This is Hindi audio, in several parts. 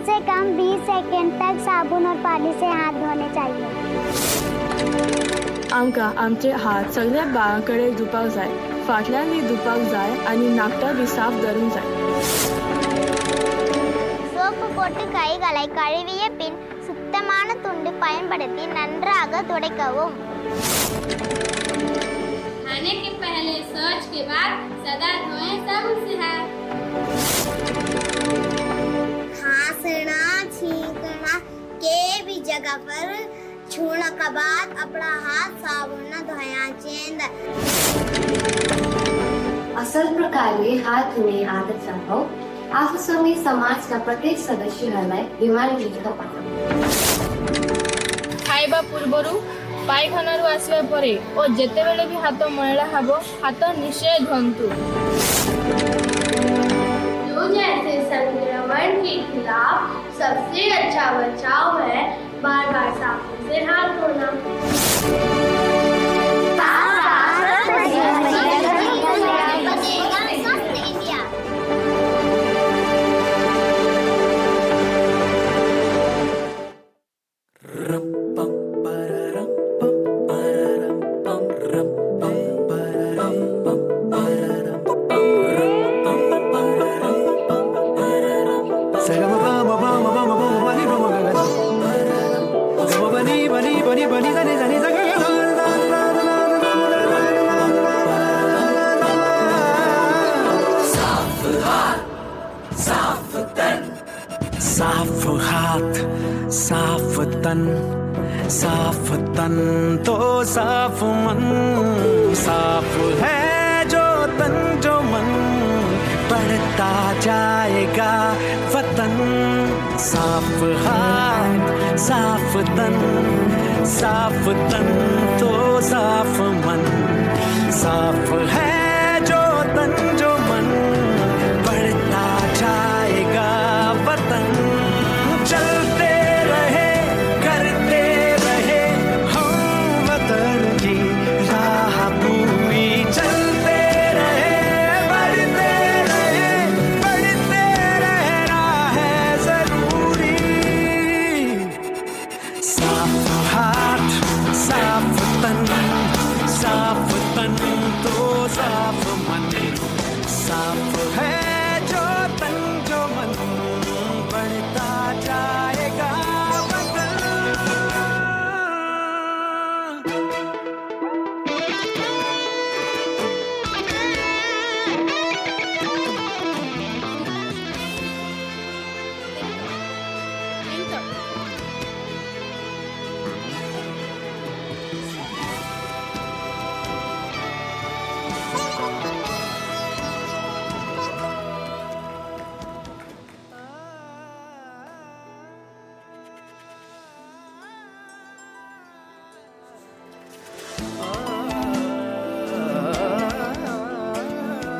से कम 20 सेकंड तक साबुन और पानी से हाथ धोने चाहिए। आमकां आमचे हात सगळ्या बाळांकडे धुवपाक जाय, फाटल्यान बी धुवपाक जाय आनी नाकटां बी साफ दवरूंक जाय. சோப்பு போட்டு கைகளை கழுவிய பின் சுத்தமான துண்டு பயன்படுத்தி நன்றாக துடைக்கவும். खाने के पहले शौच के बाद सदा धोएं साबुन से हाथ. खांसना छींकना के भी जगह पर छूने के बाद अपना हाथ साबुन न धोया चाहिए. असल प्रकारे हात धुणे आदत राखो. आफसोनी समाजका प्रत्येक सदस्यहरूलाई बिमारी मुक्त पार्नु. ଖାଇବା ପୂର୍ବରୁ ପାଇଖାନାରୁ ଆସିବା ପରେ ଓ ଯେତେବେଳେ ବି ହାତ ମଇଳା ହେବ ହାତ ନିଶ୍ଚୟ ଧୁଅନ୍ତୁ. जो जैसे संक्रमण के खिलाफ सबसे अच्छा बचाव है बार बार साबुन से हाथ धोना. साफ हाथ साफ तन, साफ तन तो साफ मन. साफ है जो तन जो मन, बढ़ता जाएगा वतन. साफ हाथ साफ तन तो साफ मन. साफ है जो तन जो मन, बढ़ता जाएगा वतन. चलते रहे करते रहे हम वतन की राह पूरी. चलते रहे बढ़ते रहना है जरूरी. साफ हाथ साफ तन तो साफ मन. साफ है जो तन जो मन, बढ़ता जाएगा वतन.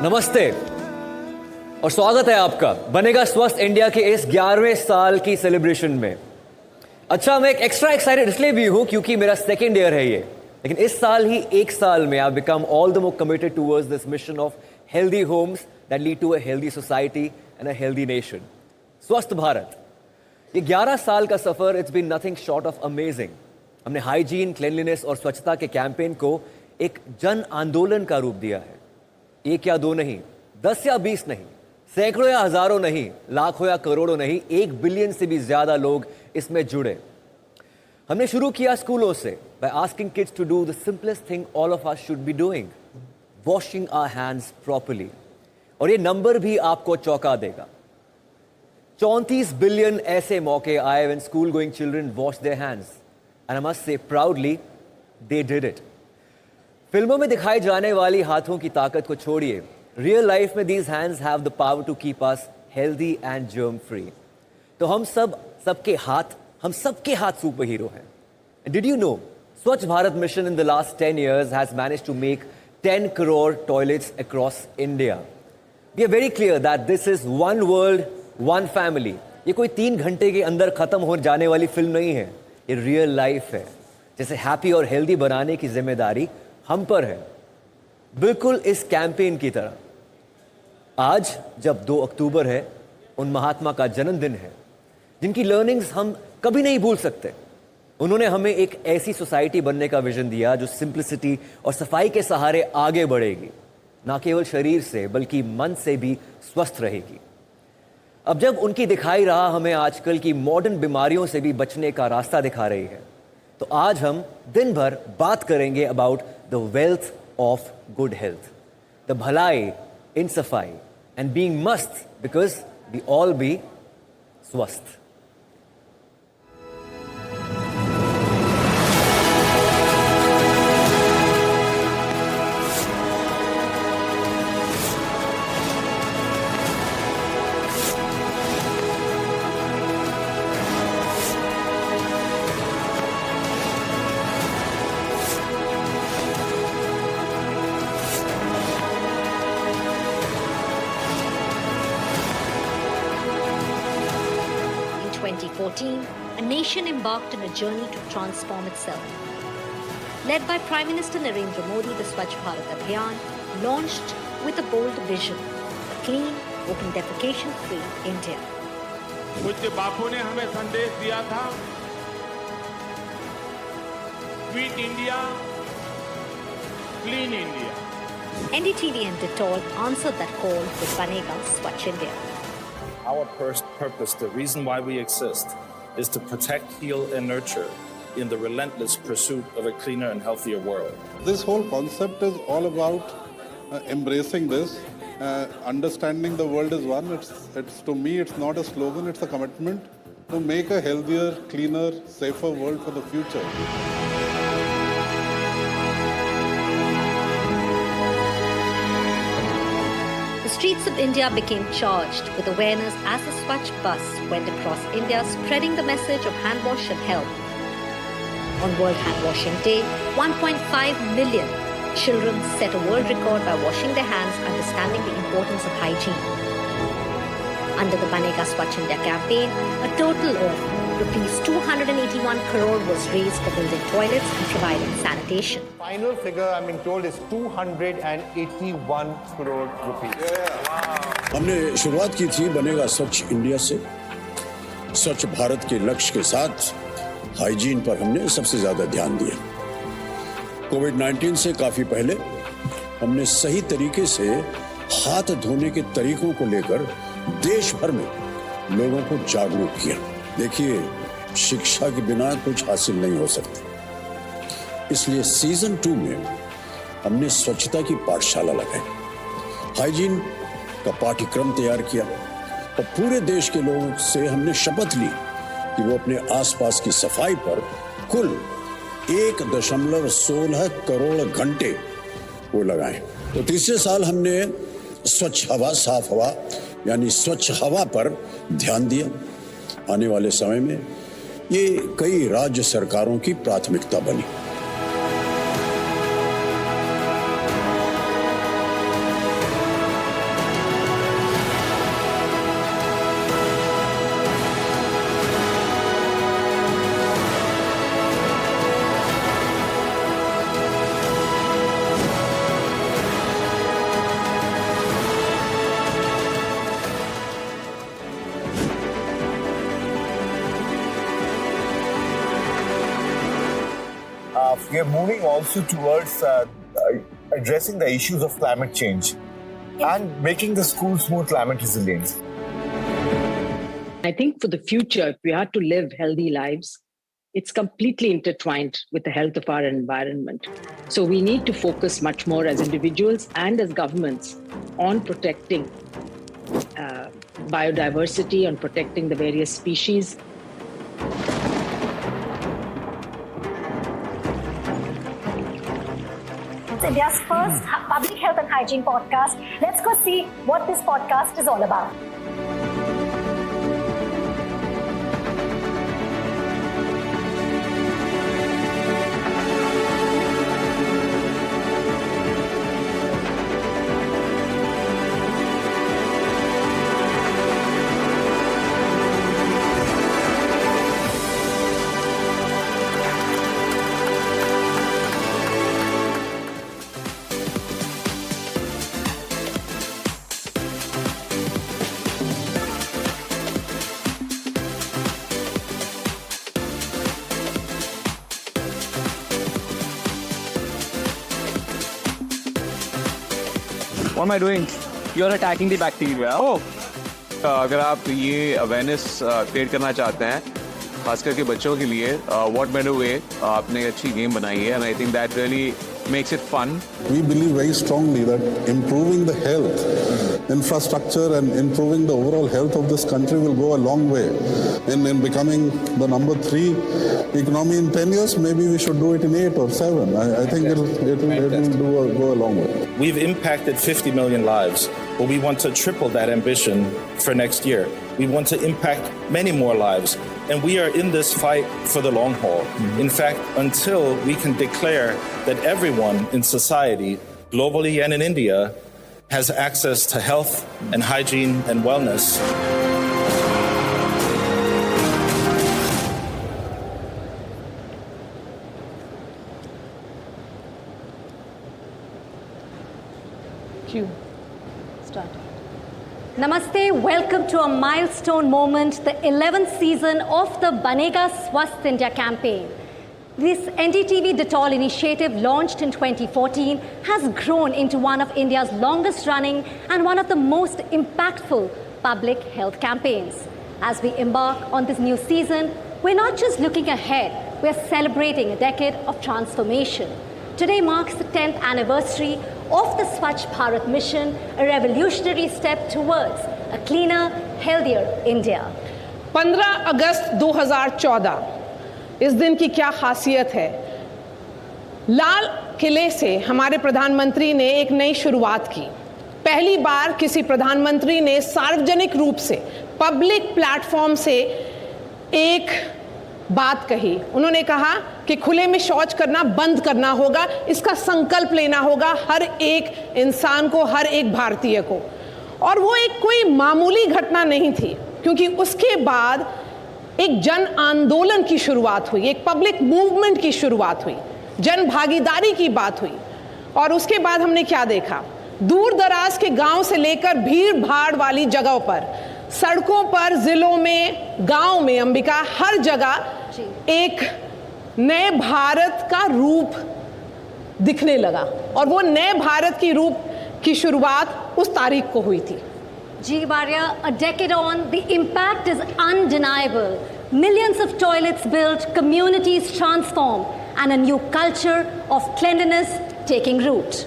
नमस्ते और स्वागत है आपका बनेगा स्वस्थ इंडिया के इस 11वें साल की सेलिब्रेशन में. अच्छा, मैं एक एक्स्ट्रा एक्साइटेड इसलिए भी हूं क्योंकि मेरा सेकेंड ईयर है ये. लेकिन इस साल ही एक साल में I become all the more committed towards this mission of healthy homes that lead to a healthy society and a healthy nation. स्वस्थ भारत, ये 11 साल का सफर, it's been nothing short of amazing. हमने हाइजीन, क्लेanलीनेस और स्वच्छता के कैंपेन को एक जन आंदोलन का रूप दिया है. एक या दो नहीं, 10 या 20 नहीं, सैकड़ों या हजारों नहीं, लाखों या करोड़ों नहीं, 1 बिलियन से भी ज्यादा लोग इसमें जुड़े. हमने शुरू किया स्कूलों से by asking kids to do the simplest thing all of us should be doing, washing our hands properly. और ये नंबर भी आपको चौंका देगा. 34 बिलियन ऐसे मौके आए when school going children washed their hands, and I must say proudly they did it. फिल्मों में दिखाई जाने वाली हाथों की ताकत को छोड़िए, रियल लाइफ में these hands have the power to keep us healthy and germ free. तो हम सबके हाथ सुपर हीरो हैं. And did you know Swachh Bharat mission in the last 10 years has managed to make 10 crore toilets across India. We are very clear that this is one world, one family. ये कोई 3 घंटे के अंदर खत्म हो जाने वाली फिल्म नहीं है, ये रियल लाइफ है. जैसे हैप्पी और हेल्दी बनाने की जिम्मेदारी हम पर है, बिल्कुल इस कैंपेन की तरह. आज जब 2 अक्टूबर है, उन महात्मा का जन्मदिन है, जिनकी लर्निंग्स हम कभी नहीं भूल सकते। उन्होंने हमें एक ऐसी सोसाइटी बनने का विजन दिया जो सिंप्लिसिटी और सफाई के सहारे आगे बढ़ेगी, ना केवल शरीर से बल्कि मन से भी स्वस्थ रहेगी। अब जब उनकी दिखाई राह हमें आजकल की मॉडर्न बीमारियों से भी बचने का रास्ता दिखा रही है, तो आज हम दिन भर बात करेंगे about the wealth of good health, the भलाई इन सफाई एंड बीइंग मस्त बिकॉज वी ऑल बी स्वस्थ। In 2014, a nation embarked on a journey to transform itself. Led by Prime Minister Narendra Modi, the Swachh Bharat Abhiyan launched with a bold vision, a clean, open defecation-free India. पूज्य बापू ने हमें संदेश दिया था, quit India, clean India. NDTV and Dettol answered that call with Banega Swachh India. Our purpose, the reason why we exist, is to protect, heal, and nurture in the relentless pursuit of a cleaner and healthier world. This whole concept is all about embracing this, understanding the world is one. It's to me, it's not a slogan, it's a commitment to make a healthier, cleaner, safer world for the future. The streets of India became charged with awareness as the Swachh bus went across India, spreading the message of hand wash and health. On World Hand Washing Day, 1.5 million children set a world record by washing their hands, understanding the importance of hygiene. Under the Banega Swachh India campaign, a total of rupees 281 crore was raised for building toilets and providing sanitation. Final figure, I'm being told, is 281 crore rupees. हमने शुरुआत की थी बनेगा स्वच्छ इंडिया से। स्वच्छ भारत के लक्ष्य के साथ हाइजीन पर हमने सबसे ज्यादा ध्यान दिया। कोविड-19 से काफी पहले हमने सही तरीके से हाथ धोने के तरीकों को लेकर देश भर में लोगों को जागरूक किया। देखिए, शिक्षा के बिना कुछ हासिल नहीं हो सकता। इसलिए सीजन 2 में हमने स्वच्छता की पाठशाला लगाई, हाइजीन का पाठ्यक्रम तैयार किया और पूरे देश के लोगों से हमने शपथ ली कि वो अपने आसपास की सफाई पर कुल 1.16 करोड़ घंटे वो लगाएं। तो तीसरे साल हमने स्वच्छ हवा, साफ हवा यानी स्वच्छ हवा पर ध्यान दिया। आने वाले समय में ये कई राज्य सरकारों की प्राथमिकता बनी। We are moving also towards addressing the issues of climate change and making the schools more climate resilient. I think for the future, if we are to live healthy lives, it's completely intertwined with the health of our environment. So we need to focus much more as individuals and as governments on protecting biodiversity, on protecting the various species. India's first public health and hygiene podcast. Let's go see what this podcast is all about. am I doing? You are attacking the bacteria. Oh. अगर आप ये अवेयरनेस क्रिएट करना चाहते हैं खास करके बच्चों के लिए व्हाट बेटर वे आपने अच्छी गेम बनाई है and I think that really makes it fun. We believe very strongly that improving the health infrastructure and improving the overall health of this country will go a long way in becoming the number 3 economy in 10 years. Maybe we should do it in 8 or 7. I think it will go a long way. We've impacted 50 million lives, but we want to triple that ambition for next year. We want to impact many more lives, and we are in this fight for the long haul. In fact, until we can declare that everyone in society, globally and in India, has access to health and hygiene and wellness. Namaste, welcome to a milestone moment, the 11th season of the Banega Swasth India campaign. This NDTV Dettol initiative, launched in 2014, has grown into one of India's longest running and one of the most impactful public health campaigns. As we embark on this new season, we're not just looking ahead, we're celebrating a decade of transformation. Today marks the 10th anniversary of the Swachh Bharat mission, a revolutionary step towards a cleaner, healthier India. 15 अगस्त 2014 इस दिन की क्या खासियत है? लाल किले से हमारे प्रधानमंत्री ने एक नई शुरुआत की। पहली बार किसी प्रधानमंत्री ने सार्वजनिक रूप से, पब्लिक प्लेटफॉर्म से एक बात कही। उन्होंने कहा कि खुले में शौच करना बंद करना होगा, इसका संकल्प लेना होगा हर एक इंसान को, हर एक भारतीय को। और वो एक कोई मामूली घटना नहीं थी, क्योंकि उसके बाद एक जन आंदोलन की शुरुआत हुई, एक पब्लिक मूवमेंट की शुरुआत हुई, जन भागीदारी की बात हुई। और उसके बाद हमने क्या देखा? दूर दराज के गांव से लेकर भीड़ भाड़ वाली जगहों पर, सड़कों पर, जिलों में, गांव में, अंबिका, हर जगह एक नए भारत का रूप दिखने लगा। और वो नए भारत की रूप की शुरुआत उस तारीख को हुई थी। G. Varya, a decade on, the impact is undeniable. Millions of toilets built, communities transformed, and a new culture of cleanliness taking root.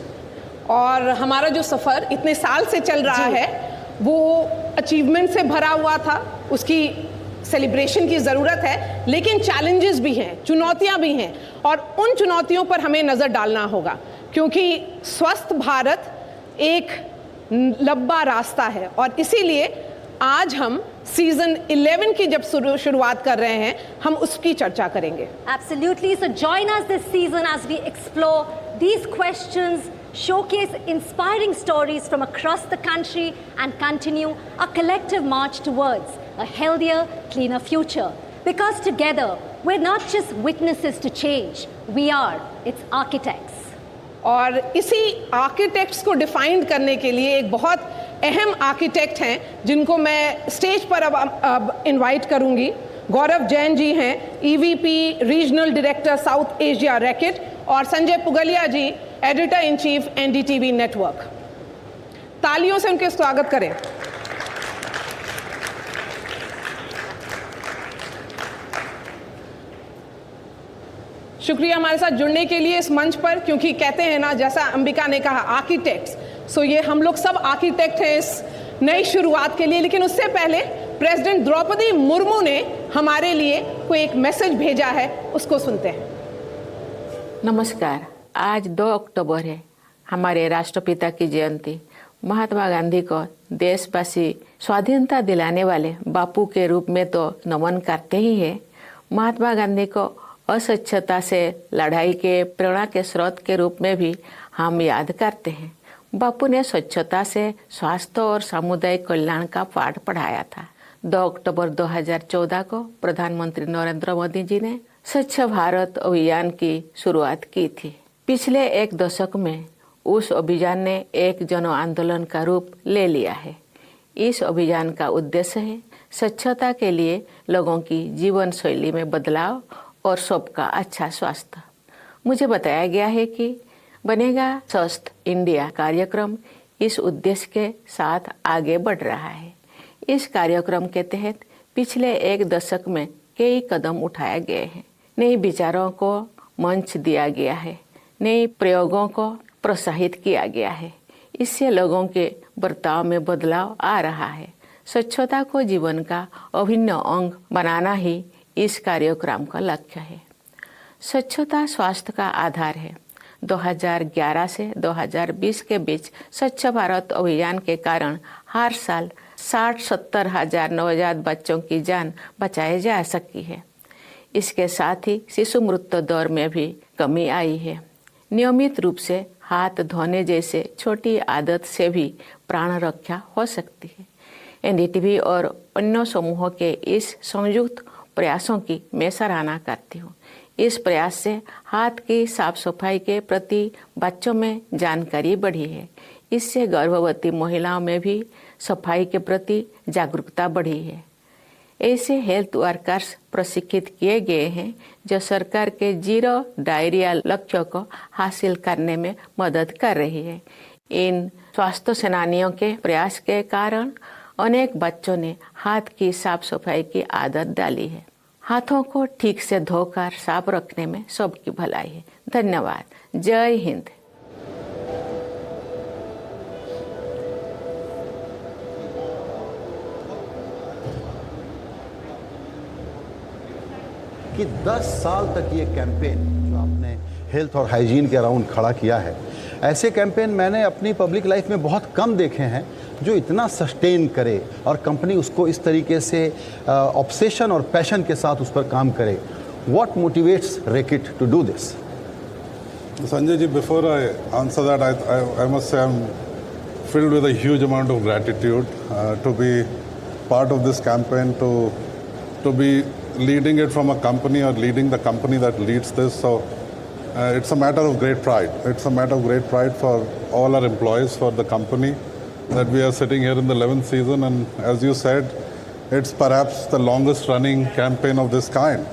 और हमारा जो सफ़र इतने साल से चल रहा है वो अचीवमेंट से भरा हुआ था, उसकी सेलिब्रेशन की ज़रूरत है, लेकिन चैलेंजेस भी हैं, चुनौतियां भी हैं, और उन चुनौतियों पर हमें नज़र डालना होगा, क्योंकि स्वस्थ भारत एक लंबा रास्ता है। और इसीलिए आज हम सीजन 11 की जब शुरुआत कर रहे हैं, हम उसकी चर्चा करेंगे। Absolutely. So join us this season as we explore these questions, showcase inspiring stories from across the country, and continue a collective march towards a healthier, cleaner future. Because together, we're not just witnesses to change, we are its architects. और इसी आर्किटेक्ट्स को डिफाइन करने के लिए एक बहुत अहम आर्किटेक्ट हैं, जिनको मैं स्टेज पर अब इनवाइट करूंगी। गौरव जैन जी हैं, EVP regional director south Asia Reckitt, और Sanjay Pugalia ji, editor in chief NDTV network. तालियों से उनके स्वागत करें। शुक्रिया हमारे साथ जुड़ने के लिए इस मंच पर, क्योंकि कहते हैं ना, जैसा अंबिका ने कहा, आर्किटेक्ट्स। सो ये हम लोग सब आर्किटेक्ट हैं इस नई शुरुआत के लिए। लेकिन उससे पहले प्रेसिडेंट द्रौपदी मुर्मू ने हमारे लिए कोई एक मैसेज भेजा है, उसको सुनते हैं। नमस्कार। आज 2 अक्टूबर है, हमारे राष्ट्रपिता की जयंती। महात्मा गांधी को देशवासी स्वाधीनता दिलाने वाले बापू के रूप में तो नमन करते ही हैं, महात्मा गांधी को अस्वच्छता से लड़ाई के प्रेरणा के स्रोत के रूप में भी हम याद करते हैं। बापू ने स्वच्छता से स्वास्थ्य और सामुदायिक कल्याण का पाठ पढ़ाया था। 2 अक्टूबर 2014 को प्रधानमंत्री नरेंद्र मोदी जी ने स्वच्छ भारत अभियान की शुरुआत की थी। पिछले 1 दशक में उस अभियान ने एक जन आंदोलन का रूप ले लिया है। इस अभियान का उद्देश्य है स्वच्छता के लिए लोगों की जीवन शैली में बदलाव और सबका अच्छा स्वास्थ्य। मुझे बताया गया है कि बनेगा स्वस्थ इंडिया कार्यक्रम इस उद्देश्य के साथ आगे बढ़ रहा है। इस कार्यक्रम के तहत पिछले एक दशक में कई कदम उठाए गए हैं। नए विचारों को मंच दिया गया है, नए प्रयोगों को प्रोत्साहित किया गया है। इससे लोगों के बर्ताव में बदलाव आ रहा है। स्वच्छता को जीवन का अभिन्न अंग बनाना ही इस कार्यक्रम का लक्ष्य है। स्वच्छता स्वास्थ्य का आधार है। 2011 से 2020 के बीच स्वच्छ भारत अभियान के कारण हर साल 60-70 हजार नवजात बच्चों की जान बचाई जा सकी है। इसके साथ ही शिशु मृत्यु दर में भी कमी आई है। नियमित रूप से हाथ धोने जैसे छोटी आदत से भी प्राण रक्षा हो सकती है। एनडीटीवी और अन्य समूहों के इस संयुक्त प्रयासों की मैं सराहना करती हूँ। इस प्रयास से हाथ की साफ सफाई के प्रति बच्चों में जानकारी बढ़ी है। इससे गर्भवती महिलाओं में भी सफाई के प्रति जागरूकता बढ़ी है। ऐसे हेल्थ वर्कर्स प्रशिक्षित किए गए हैं जो सरकार के जीरो डायरिया लक्ष्य को हासिल करने में मदद कर रही है। इन स्वास्थ्य सेनानियों के प्रयास के कारण अनेक बच्चों ने हाथ की साफ सफाई की आदत डाली है। हाथों को ठीक से धोकर साफ रखने में सबकी भलाई है। धन्यवाद। जय हिंद। कि 10 साल तक ये कैंपेन जो आपने हेल्थ और हाइजीन के अराउंड खड़ा किया है, ऐसे कैंपेन मैंने अपनी पब्लिक लाइफ में बहुत कम देखे हैं जो इतना सस्टेन करे और कंपनी उसको इस तरीके से ऑब्सेशन और पैशन के साथ उस पर काम करे। What motivates Reckitt to do this? Sanjay ji, before I answer that, I must say I'm filled with a huge amount of gratitude to be part of this campaign, to be leading it from a company or leading the company that leads this. So it's a matter of great pride. It's a matter of great pride for all our employees, for the company, that we are sitting here in the 11th season. And as you said, it's perhaps the longest running campaign of this kind.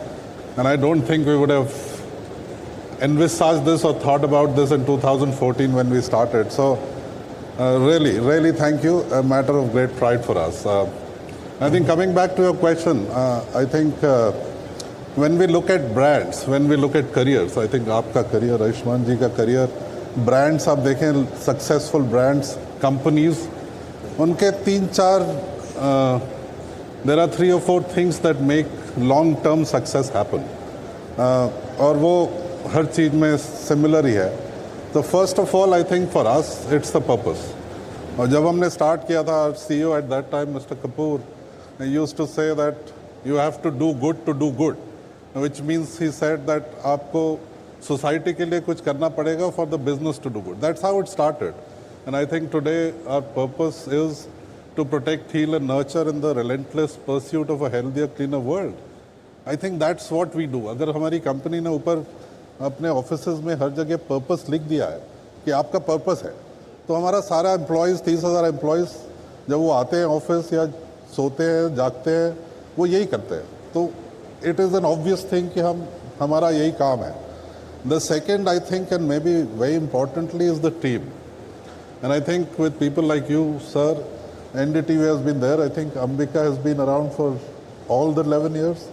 And I don't think we would have envisaged this or thought about this in 2014 when we started. So really thank you. A matter of great pride for us. I think coming back to your question, I think when we look at brands, when we look at careers, I think आपका career, आयुष्मान जी का career, brands आप देखें, successful brands, companies, उनके 3-4 there are 3 or 4 things that make long-term success happen. और वो हर चीज़ में similar ही है. So first of all, I think for us, it's the purpose. और जब हमने start किया था, our CEO at that time, Mr. Kapoor, he used to say that you have to do good, which means he said that आपको society के लिए कुछ करना पड़ेगा for the business to do good. That's how it started. And I think today our purpose is to protect, heal and nurture in the relentless pursuit of a healthier, cleaner world. I think that's what we do. अगर हमारी कंपनी ने ऊपर अपने ऑफिसेज में हर जगह पर्पस लिख दिया है कि आपका पर्पस है, तो हमारा सारा एम्प्लॉयज़ 30,000 एम्प्लॉयज़ जब वो आते हैं ऑफिस या सोते हैं, जागते हैं, वो यही करते हैं. तो it is an obvious thing कि हमारा यही काम है. The second I think and may be very importantly is the team. And I think with people like you sir, NDTV has been there. I think Ambika has been around for all the 11 years.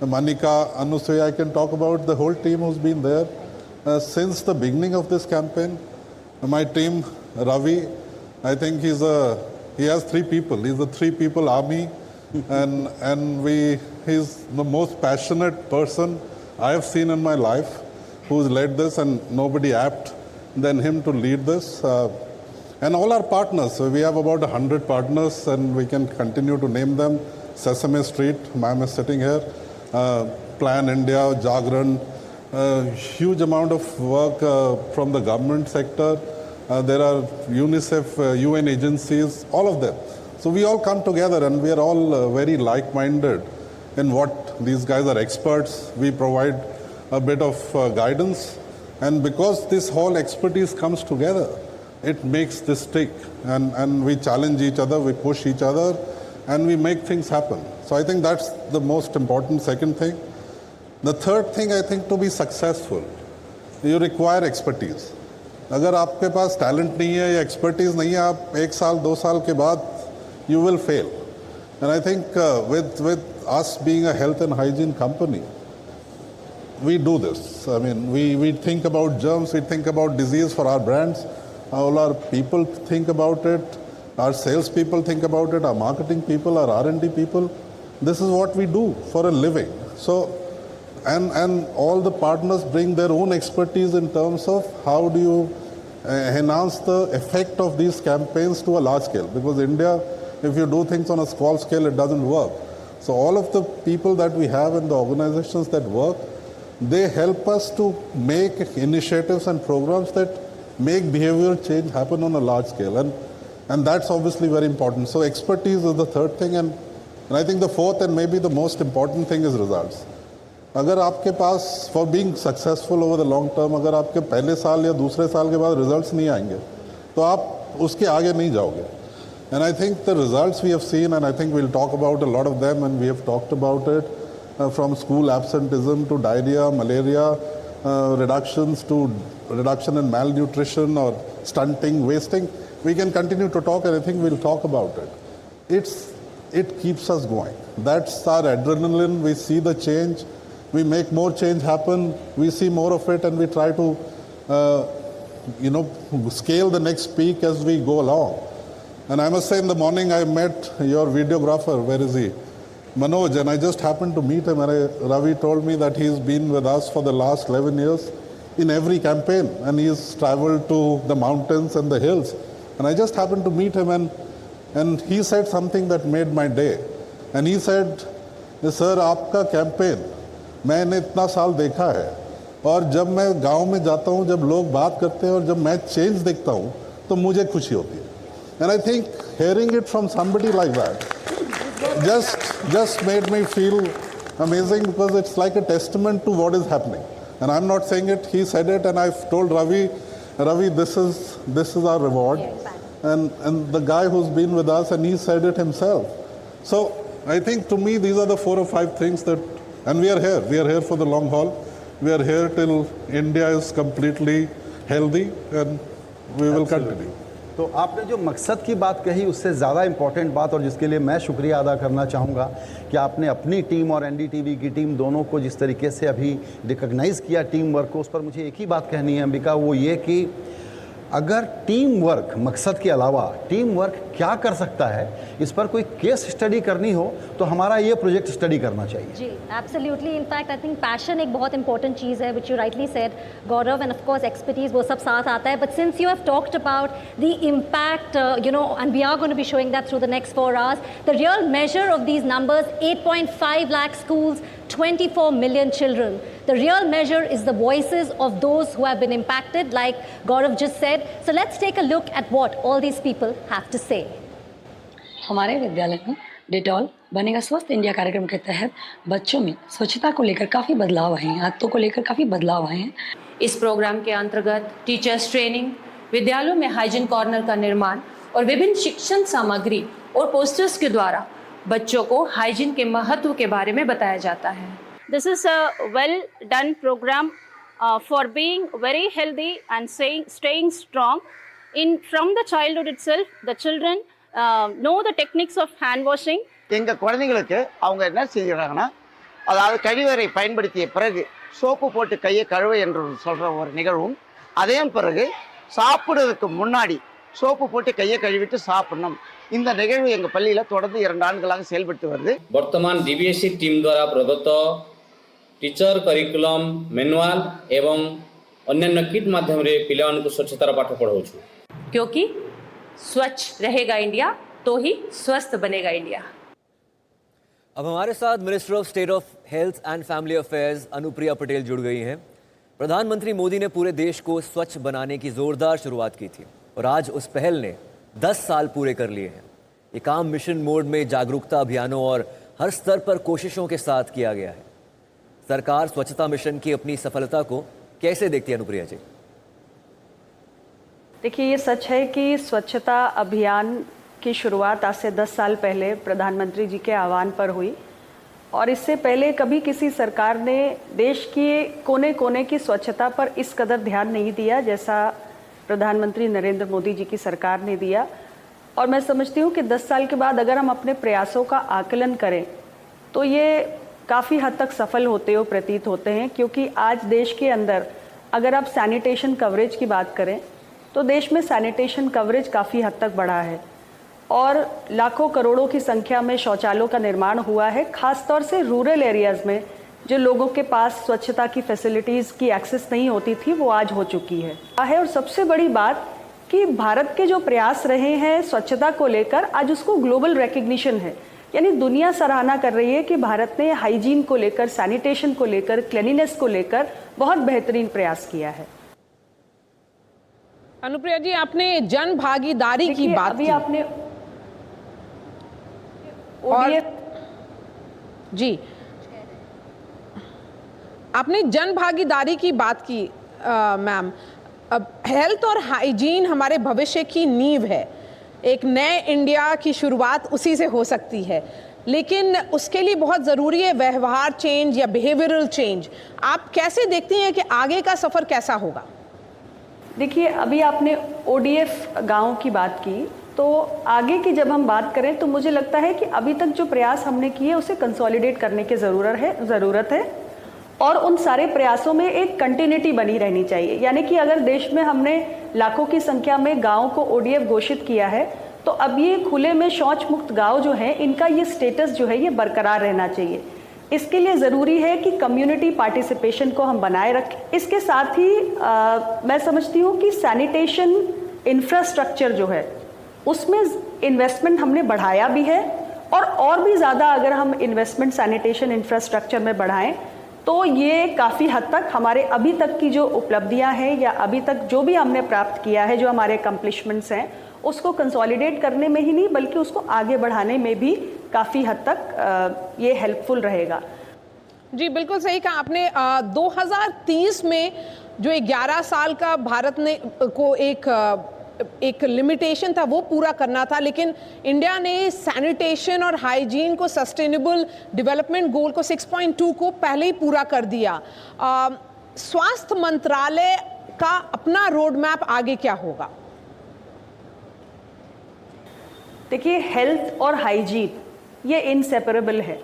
Manika, Anusuya, I can talk about the whole team who's been there since the beginning of this campaign. My team, Ravi, I think he has 3 people. He's a 3-people army, and he's the most passionate person I have seen in my life who's led this, and nobody apt than him to lead this. And all our partners, so we have about 100 partners, and we can continue to name them. Sesame Street, ma'am is sitting here, Plan India, Jagran, huge amount of work from the government sector. There are UNICEF, UN agencies, all of them. So we all come together and we are all very like-minded in what these guys are experts. We provide a bit of guidance, and because this whole expertise comes together, it makes this stick, and we challenge each other, we push each other, and we make things happen. So I think that's the most important second thing. The third thing, I think, to be successful, you require expertise. अगर आपके पास टैलेंट नहीं है या एक्सपर्टीज नहीं है, आप 1 साल 2 साल के बाद you will fail. And I think with us being a health and hygiene company, we do this. I mean, we think about germs, we think about disease for our brands. All our people think about it. Our sales people think about it. Our marketing people, our R&D people. This is what we do for a living. So, and all the partners bring their own expertise in terms of how do you enhance the effect of these campaigns to a large scale. Because India, if you do things on a small scale, it doesn't work. So all of the people that we have in the organizations that work, they help us to make initiatives and programs that make behavioral change happen on a large scale. And that's obviously very important. So expertise is the third thing. And I think the fourth and maybe the most important thing is results. अगर आपके पास for being successful over the long term, अगर आपके पहले साल या दूसरे साल के बाद रिजल्ट्स नहीं आएंगे तो आप उसके आगे नहीं जाओगे. And I think the results we have seen, and I think we'll talk about a lot of them, and we have talked about it, from school absenteeism to diarrhea, malaria, reduction in malnutrition or stunting, wasting. We can continue to talk, and I think we'll talk about it. It keeps us going. That's our adrenaline. We see the change. We make more change happen. We see more of it, and we try to, scale the next peak as we go along. And I must say, in the morning I met your videographer. Where is he? Manoj. And I just happened to meet him. And Ravi told me that he's been with us for the last 11 years in every campaign. And he's traveled to the mountains and the hills. And I just happened to meet him, and he said something that made my day. And he said, sir, आपका campaign मैंने इतना साल देखा है, और जब मैं गांव में जाता हूं, जब लोग बात करते हैं और जब मैं चेंज देखता हूं, तो मुझे खुशी होती है. And I think hearing it from somebody like that just made me feel amazing, because it's like a testament to what is happening. And I'm not saying it, he said it, and I've told Ravi, this is our reward. And the guy who's been with us, and he said it himself. So I think to me these are the 4 or 5 things that, and we are here for the long haul. We are here till India is completely healthy, and we will continue. तो आपने जो मकसद की बात कही, उससे ज़्यादा इम्पॉर्टेंट बात, और जिसके लिए मैं शुक्रिया अदा करना चाहूँगा कि आपने अपनी टीम और एनडीटीवी की टीम दोनों को जिस तरीके से अभी रिकॉग्नाइज़ किया टीम वर्क को, उस पर मुझे एक ही बात कहनी है अंबिका, वो ये कि अगर टीम वर्क मकसद के अलावा टीम वर्क क्या कर सकता है, इस पर कोई केस स्टडी करनी हो तो हमारा ये प्रोजेक्ट स्टडी करना चाहिए. जी, absolutely. In fact I think passion एक बहुत इंपॉर्टेंट चीज़ है, which you rightly said Gaurav, and of course expertise, वो सब साथ आता है. But since you have talked about the impact, and we are going to be showing that through the next 4 hours, the real measure of these numbers, 8.5 lakh schools, 24 million children. The real measure is the voices of those who have been impacted, like Gaurav just said. So let's take a look at what all these people have to say. हमारे विद्यालय में डेटॉल बनेगा स्वस्थ इंडिया कार्यक्रम के तहत बच्चों में स्वच्छता को लेकर काफ़ी बदलाव आए हैं, आदतों को लेकर काफ़ी बदलाव आए हैं. इस प्रोग्राम के अंतर्गत टीचर्स ट्रेनिंग, विद्यालयों में हाइजीन कॉर्नर का निर्माण और विभिन्न शिक्षण सामग्री और पोस्टर्स के द्वारा बच्चों को हाइजीन के महत्व के बारे में बताया जाता है. This is a well done program for being very healthy and staying strong. From the childhood itself, the children know the techniques of hand washing. எங்கள் குழந்தைங்களுக்கு அவங்க என்ன செஞ்சுக்கிறாங்கன்னா, அதாவது கழிவறை பயன்படுத்திய பிறகு சோப்பு போட்டு கையை கழுவ என்று சொல்கிற ஒரு நிகழ்வும், அதே பிறகு சாப்பிடுறதுக்கு முன்னாடி சோப்பு போட்டு கையை கழுவிட்டு சாப்பிடணும். இந்த நிகழ்வு எங்கள் பள்ளியில் தொடர்ந்து 2 ஆண்டுகளாக செயல்பட்டு வருது. ବର୍ତ୍ତମାନ DBSE टीम द्वारा प्रदत्त टीचर करिकुलम मैनुअल एवं अन्य किट माध्यम रे पिलाମାନଙ୍କୁ स्वच्छतार पाठ पढ़ाउछु, क्योंकि स्वच्छ रहेगा इंडिया तो ही स्वस्थ बनेगा इंडिया. अब हमारे साथ minister of state of health and family affairs Anupriya Patel जुड़ गई हैं. प्रधानमंत्री मोदी ने पूरे देश को स्वच्छ बनाने की जोरदार शुरुआत की थी, और आज उस पहल ने 10 साल पूरे कर लिए हैं. ये काम मिशन मोड में जागरूकता अभियानों और हर स्तर पर कोशिशों के साथ किया गया है. सरकार स्वच्छता मिशन की अपनी सफलता को कैसे देखती है अनुप्रिया जी? देखिए, ये सच है कि स्वच्छता अभियान की शुरुआत आज से 10 साल पहले प्रधानमंत्री जी के आह्वान पर हुई, और इससे पहले कभी किसी सरकार ने देश के कोने कोने की स्वच्छता पर इस कदर ध्यान नहीं दिया जैसा प्रधानमंत्री नरेंद्र मोदी जी की सरकार ने दिया। और मैं समझती हूँ कि 10 साल के बाद अगर हम अपने प्रयासों का आकलन करें तो ये काफ़ी हद तक सफल होते हो प्रतीत होते हैं, क्योंकि आज देश के अंदर अगर आप सैनिटेशन कवरेज की बात करें तो देश में सैनिटेशन कवरेज काफ़ी हद तक बढ़ा है और लाखों करोड़ों की संख्या में शौचालयों का निर्माण हुआ है। खासतौर से रूरल एरियाज़ में जो लोगों के पास स्वच्छता की फैसिलिटीज़ की एक्सेस नहीं होती थी वो आज हो चुकी है। और सबसे बड़ी बात कि भारत के जो प्रयास रहे हैं स्वच्छता को लेकर, आज उसको ग्लोबल रिकग्निशन है, यानी दुनिया सराहना कर रही है कि भारत ने हाइजीन को लेकर, सैनिटेशन को लेकर, क्लीनिनेस को लेकर बहुत बेहतरीन प्रयास किया है। अनुप्रिया जी, आपने जन भागीदारी की बात अभी की। आपने और जी, आपने जन भागीदारी की बात की मैम। अब हेल्थ और हाइजीन हमारे भविष्य की नींव है। एक नए इंडिया की शुरुआत उसी से हो सकती है, लेकिन उसके लिए बहुत ज़रूरी है व्यवहार चेंज या बिहेवियरल चेंज। आप कैसे देखती हैं कि आगे का सफ़र कैसा होगा? देखिए, अभी आपने ODF गाँव की बात की, तो आगे की जब हम बात करें तो मुझे लगता है कि अभी तक जो प्रयास हमने किए उसे कंसोलिडेट करने की ज़रूरत है और उन सारे प्रयासों में एक कंटिन्यूटी बनी रहनी चाहिए। यानी कि अगर देश में हमने लाखों की संख्या में गाँव को ODF घोषित किया है तो अब ये खुले में शौच मुक्त गाँव जो हैं, इनका ये स्टेटस जो है ये बरकरार रहना चाहिए। इसके लिए ज़रूरी है कि कम्युनिटी पार्टिसिपेशन को हम बनाए रखें। इसके साथ ही मैं समझती हूँ कि सैनिटेशन इंफ्रास्ट्रक्चर जो है उसमें इन्वेस्टमेंट हमने बढ़ाया भी है और भी ज़्यादा अगर हम इन्वेस्टमेंट सैनिटेशन इंफ्रास्ट्रक्चर में बढ़ाएं तो ये काफ़ी हद तक हमारे अभी तक की जो उपलब्धियां हैं या अभी तक जो भी हमने प्राप्त किया है, जो हमारे अकम्पलिशमेंट्स हैं, उसको कंसोलिडेट करने में ही नहीं बल्कि उसको आगे बढ़ाने में भी काफ़ी हद तक ये हेल्पफुल रहेगा। जी, बिल्कुल सही कहा आपने। 2030 में जो 11 साल का भारत ने को एक लिमिटेशन था वो पूरा करना था, लेकिन इंडिया ने सैनिटेशन और हाइजीन को सस्टेनेबल डेवलपमेंट गोल को 6.2 को पहले ही पूरा कर दिया। स्वास्थ्य मंत्रालय का अपना रोड मैप आगे क्या होगा? देखिए, हेल्थ और हाइजीन ये इनसेपरेबल है,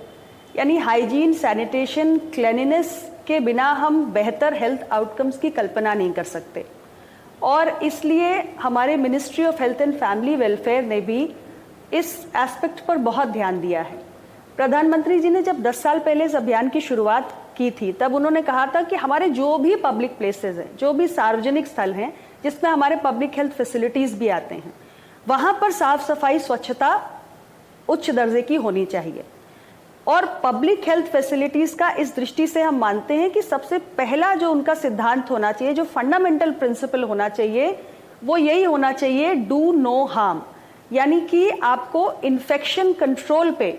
यानी हाइजीन, सैनिटेशन, क्लीनिनेस के बिना हम बेहतर हेल्थ आउटकम्स की कल्पना नहीं कर सकते और इसलिए हमारे ministry of health and family welfare ने भी इस एस्पेक्ट पर बहुत ध्यान दिया है। प्रधानमंत्री जी ने जब 10 साल पहले इस अभियान की शुरुआत की थी तब उन्होंने कहा था कि हमारे जो भी पब्लिक प्लेसेस हैं, जो भी सार्वजनिक स्थल हैं जिसमें हमारे पब्लिक हेल्थ फैसिलिटीज़ भी आते हैं, वहाँ पर साफ सफाई, स्वच्छता उच्च दर्जे की होनी चाहिए। और पब्लिक हेल्थ फैसिलिटीज़ का इस दृष्टि से हम मानते हैं कि सबसे पहला जो उनका सिद्धांत होना चाहिए, जो फंडामेंटल प्रिंसिपल होना चाहिए, वो यही होना चाहिए, डू नो हार्म। यानी कि आपको इन्फेक्शन कंट्रोल पे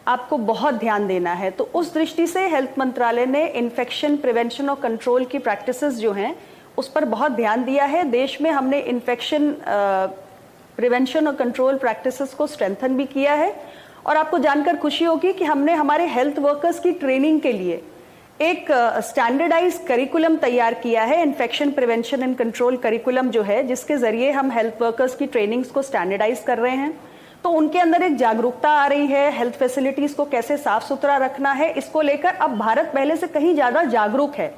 आपको बहुत ध्यान देना है। तो उस दृष्टि से हेल्थ मंत्रालय ने इन्फेक्शन प्रिवेंशन और कंट्रोल की प्रैक्टिसेस जो हैं उस पर बहुत ध्यान दिया है। देश में हमने इन्फेक्शन प्रिवेंशन और कंट्रोल प्रैक्टिसेस को स्ट्रेंथन भी किया है और आपको जानकर खुशी होगी कि हमने हमारे हेल्थ वर्कर्स की ट्रेनिंग के लिए एक स्टैंडर्डाइज करिकुलम तैयार किया है, infection prevention and control curriculum जो है, जिसके जरिए हम हेल्थ वर्कर्स की ट्रेनिंग्स को स्टैंडर्डाइज कर रहे हैं। तो उनके अंदर एक जागरूकता आ रही है, हेल्थ फैसिलिटीज को कैसे साफ सुथरा रखना है, इसको लेकर अब भारत पहले से कहीं ज़्यादा जागरूक है।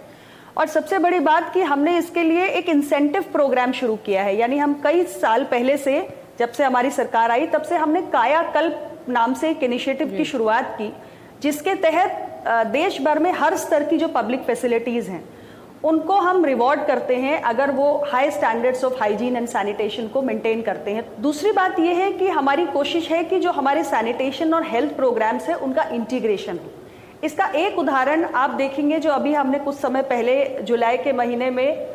और सबसे बड़ी बात कि हमने इसके लिए एक इंसेंटिव प्रोग्राम शुरू किया है, यानी हम कई साल पहले से, जब से हमारी सरकार आई तब से हमने कायाकल्प नाम से एक इनिशिएटिव की शुरुआत की, जिसके तहत देश भर में हर स्तर की जो पब्लिक फैसिलिटीज हैं उनको हम रिवॉर्ड करते हैं अगर वो high standards of hygiene and sanitation को मेंटेन करते हैं। दूसरी बात ये है कि हमारी कोशिश है कि जो हमारे सैनिटेशन और हेल्थ प्रोग्राम्स हैं उनका इंटीग्रेशन हो। इसका एक उदाहरण आप देखेंगे, जो अभी हमने कुछ समय पहले जुलाई के महीने में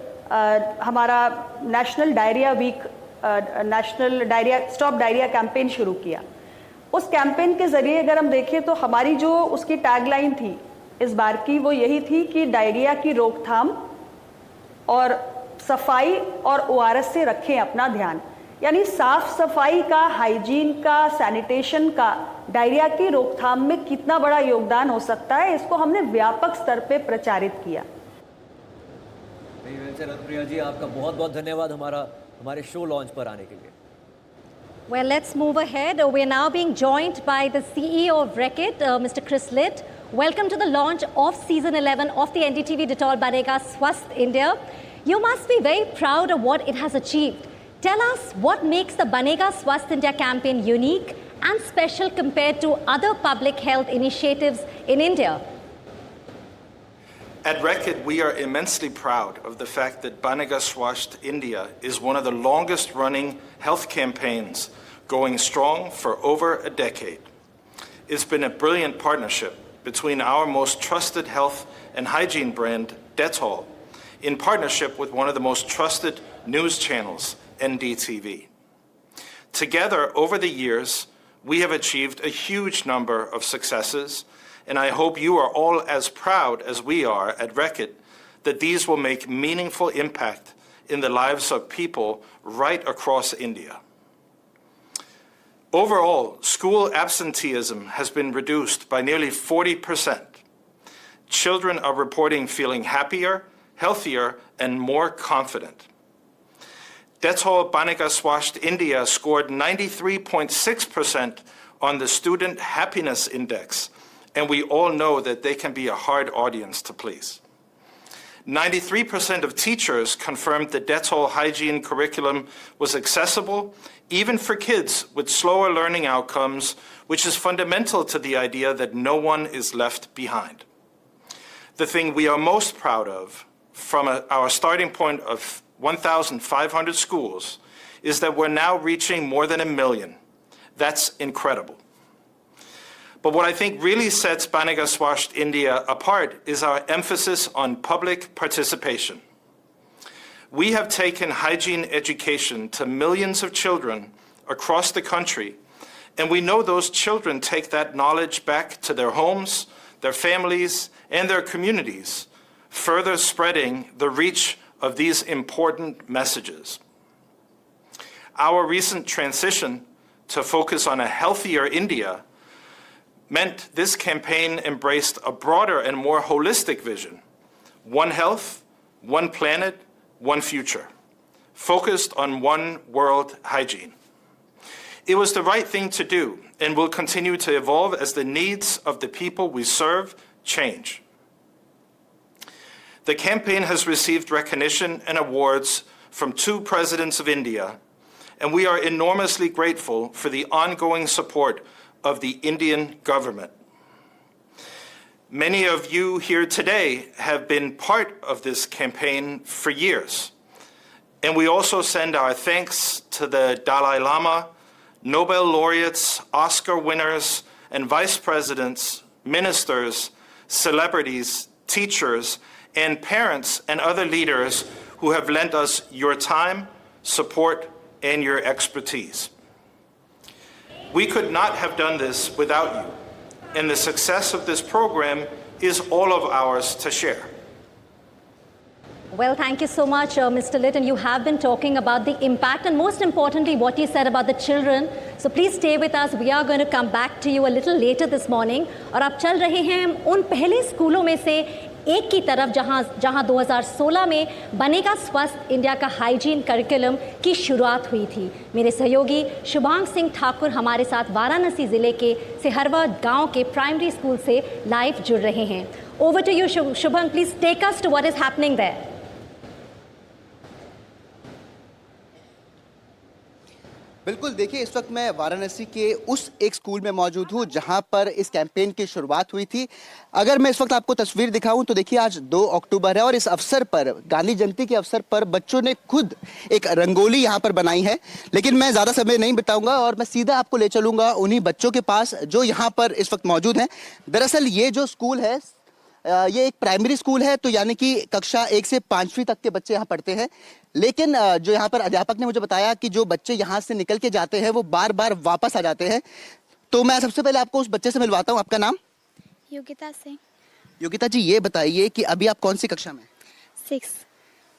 हमारा national diarrhoea week, national diarrhoea stop diarrhoea campaign शुरू किया। उस कैंपेन के जरिए अगर हम देखें तो हमारी जो उसकी टैगलाइन थी इस बार की, वो यही थी कि डायरिया की रोकथाम और सफाई और ORS से रखें अपना ध्यान। यानी साफ सफाई का, हाइजीन का, सैनिटेशन का डायरिया की रोकथाम में कितना बड़ा योगदान हो सकता है, इसको हमने व्यापक स्तर पे प्रचारित किया। एक्सेलेंट प्रिया जी, आपका बहुत बहुत धन्यवाद हमारे शो लॉन्च पर आने के लिए. Well, let's move ahead. We're now being joined by the CEO of Reckitt, Mr. Chris Litt. Welcome to the launch of season 11 of the NDTV Dettol Banega Swasth India. You must be very proud of what it has achieved. Tell us what makes the Banega Swasth India campaign unique and special compared to other public health initiatives in India. At Reckitt, we are immensely proud of the fact that Banega Swasth India is one of the longest running health campaigns going strong for over a decade. It's been a brilliant partnership between our most trusted health and hygiene brand, Dettol, in partnership with one of the most trusted news channels, NDTV. Together, over the years, we have achieved a huge number of successes, and I hope you are all as proud as we are at Reckitt that these will make meaningful impact in the lives of people right across India. Overall, school absenteeism has been reduced by nearly 40%. Children are reporting feeling happier, healthier, and more confident. Dettol Banega Swasth India scored 93.6% on the Student Happiness Index, and we all know that they can be a hard audience to please. 93% of teachers confirmed the Dettol hygiene curriculum was accessible, even for kids with slower learning outcomes, which is fundamental to the idea that no one is left behind. The thing we are most proud of, from our starting point of 1,500 schools, is that we're now reaching more than 1 million. That's incredible. But what I think really sets Banega Swasth India apart is our emphasis on public participation. We have taken hygiene education to millions of children across the country, and we know those children take that knowledge back to their homes, their families, and their communities, further spreading the reach of these important messages. Our recent transition to focus on a healthier India meant this campaign embraced a broader and more holistic vision. One health, one planet, one future, focused on one world hygiene. It was the right thing to do and will continue to evolve as the needs of the people we serve change. The campaign has received recognition and awards from 2 presidents of India, and we are enormously grateful for the ongoing support of the Indian government. Many of you here today have been part of this campaign for years, and we also send our thanks to the Dalai Lama, Nobel laureates, Oscar winners, and vice presidents, ministers, celebrities, teachers, and parents and other leaders who have lent us your time, support, and your expertise. We could not have done this without you, and the success of this program is all of ours to share. Well, thank you so much, Mr. Litt, and you have been talking about the impact and most importantly what you said about the children. So please stay with us. We are going to come back to you a little later this morning. और आप चल रहे हैं उन पहले स्कूलों में से एक की तरफ जहां 2016 में बनेगा स्वस्थ इंडिया का हाइजीन करिकुलम की शुरुआत हुई थी. मेरे सहयोगी शुभांग सिंह ठाकुर हमारे साथ वाराणसी ज़िले के सिहरवा गांव के प्राइमरी स्कूल से लाइव जुड़ रहे हैं. Over to you, Shubhang. Please take us to what is happening there. बिल्कुल, देखिए इस वक्त मैं वाराणसी के उस एक स्कूल में मौजूद हूँ जहाँ पर इस कैंपेन की शुरुआत हुई थी. अगर मैं इस वक्त आपको तस्वीर दिखाऊं तो देखिए आज 2 अक्टूबर है और इस अवसर पर, गांधी जयंती के अवसर पर बच्चों ने खुद एक रंगोली यहाँ पर बनाई है. लेकिन मैं ज़्यादा समय नहीं बिताऊंगा और मैं सीधा आपको ले चलूँगा उन्हीं बच्चों के पास जो यहाँ पर इस वक्त मौजूद हैं. दरअसल ये जो स्कूल है ये एक प्राइमरी स्कूल है, तो यानी कि कक्षा 1 से 5वीं तक के बच्चे यहाँ पढ़ते हैं. लेकिन जो यहाँ पर अध्यापक ने मुझे बताया कि जो बच्चे यहाँ से निकल के जाते हैं वो बार बार वापस आ जाते हैं. तो मैं सबसे पहले आपको उस बच्चे से मिलवाता हूँ. आपका नाम? योगिता सिंह. योगिता जी, ये बताइए कि अभी आप कौन सी कक्षा में? 6.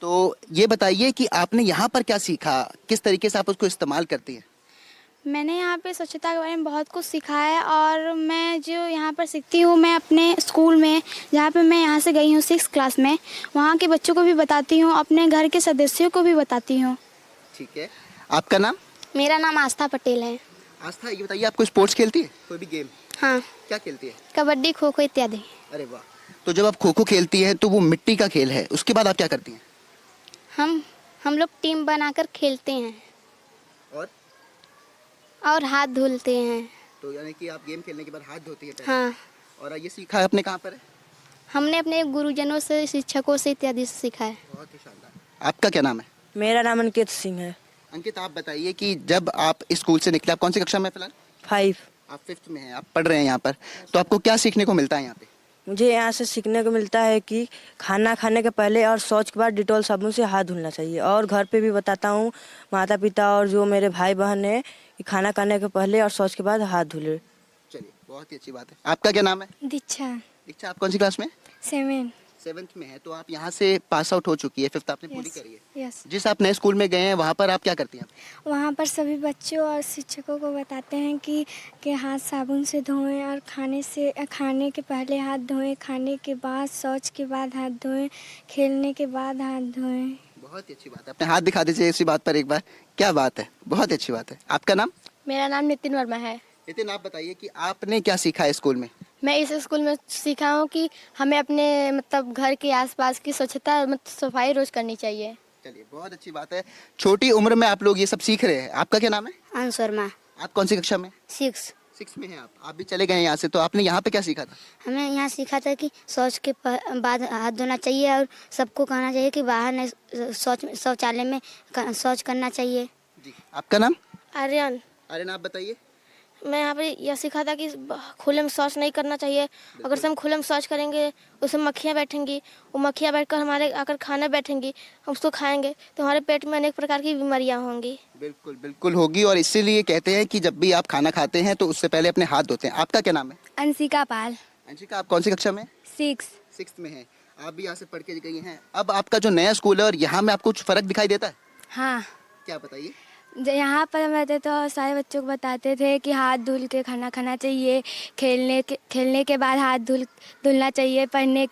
तो ये बताइए कि आपने यहाँ पर क्या सीखा, किस तरीके से आप उसको इस्तेमाल करती हैं? मैंने यहाँ पे स्वच्छता के बारे में बहुत कुछ सीखा है और मैं जो यहाँ पर सीखती हूँ मैं अपने स्कूल में जहाँ पे मैं यहाँ से गई हूँ 6th क्लास में वहाँ के बच्चों को भी बताती हूँ, अपने घर के सदस्यों को भी बताती हूँ। ठीक है, आपका नाम? मेरा नाम आस्था पटेल है। आस्था, ये बताइए आपको स्पोर्ट्स खेलती है कोई भी गेम? हाँ। क्या खेलती है? कबड्डी, खो खो इत्यादि। अरे वाह, तो जब आप खो खो खेलती हैं तो वो मिट्टी का खेल है, उसके बाद आप क्या करती हैं? हम लोग टीम बनाकर खेलते हैं और हाथ धुलते हैं। तो यानी कि आप गेम खेलने के बाद हाथ धोती है? हाँ। और ये सीखा है आपने कहाँ पर है? हमने अपने गुरुजनों से, शिक्षकों से इत्यादि से सीखा है। बहुत ही शानदार। आपका क्या नाम है? मेरा नाम अंकित सिंह है। अंकित, आप बताइए कि जब आप स्कूल से निकले, आप कौन सी कक्षा में फिलहाल? 5। आप 5th में हैं, आप पढ़ रहे हैं यहाँ पर, तो आपको क्या सीखने को मिलता है यहाँ पे? मुझे यहाँ से सीखने को मिलता है कि खाना खाने के पहले और शौच के बाद डिटॉल साबुन से हाथ धुलना चाहिए। और घर पे भी बताता हूँ माता पिता और जो मेरे भाई बहन है कि खाना खाने के पहले और शौच के बाद हाथ धुले। चलिए, बहुत ही अच्छी बात है। आपका क्या नाम है? दीक्षा। दीक्षा, आप कौन सी क्लास में? 7th में है, तो आप यहाँ से पास आउट हो चुकी है, 5th आपने पूरी करी है। यस। जिस आप नए स्कूल में गए हैं वहाँ पर आप क्या करती हैं? वहाँ पर सभी बच्चों और शिक्षकों को बताते हैं कि हाथ साबुन से धोएं और खाने के पहले हाथ धोएं, खाने के बाद, शौच के बाद हाथ धोएं, खेलने के बाद हाथ धोएं। बहुत ही अच्छी बात है। अपने हाथ दिखा दीजिए इसी बात पर एक बार। क्या बात है, बहुत अच्छी बात है। आपका नाम? मेरा नाम नितिन वर्मा है। नितिन, आप बताइए कि आपने क्या सीखा है स्कूल में? मैं इस स्कूल में सीखा हूँ कि हमें अपने घर के आसपास की स्वच्छता सफाई रोज करनी चाहिए। चलिए, बहुत अच्छी बात है। छोटी उम्र में आप लोग ये सब सीख रहे हैं। आपका क्या नाम है? अंश वर्मा। आप कौन सी कक्षा में? 6 में हैं आप भी चले गए यहाँ से, तो आपने यहाँ पे क्या सीखा था? हमें यहाँ सीखा था कि शौच के बाद हाथ धोना चाहिए और सबको कहना चाहिए कि बाहर शौचालय में शौच करना चाहिए। जी, आपका नाम? आर्यन। आर्यन, आप बताइए। मैं यहाँ पे यह सीखा था कि खुले में शौच नहीं करना चाहिए। अगर से हम खुले में शौच करेंगे उसमें मक्खियाँ बैठेंगी, वो मक्खियाँ बैठकर हमारे आकर खाना बैठेंगी, हम उसको खाएंगे तो हमारे पेट में अनेक प्रकार की बीमारियाँ होंगी। बिल्कुल बिल्कुल होगी, और इसीलिए कहते हैं कि जब भी आप खाना खाते हैं तो उससे पहले अपने हाथ धोते हैं। आपका क्या नाम है? अंशिका पाल। अंशिका, आप कौन सी कक्षा में? 6 में है। आप भी यहाँ से पढ़ के गई हैं। अब आपका जो नया स्कूल है और यहाँ में आपको कुछ फर्क दिखाई देता है? हाँ। क्या, बताइए। यहाँ पर हम रहते तो सारे बच्चों को बताते थे कि हाथ धुल के खाना खाना चाहिए, खेलने के बाद हाथ धुलना चाहिए, पढ़ने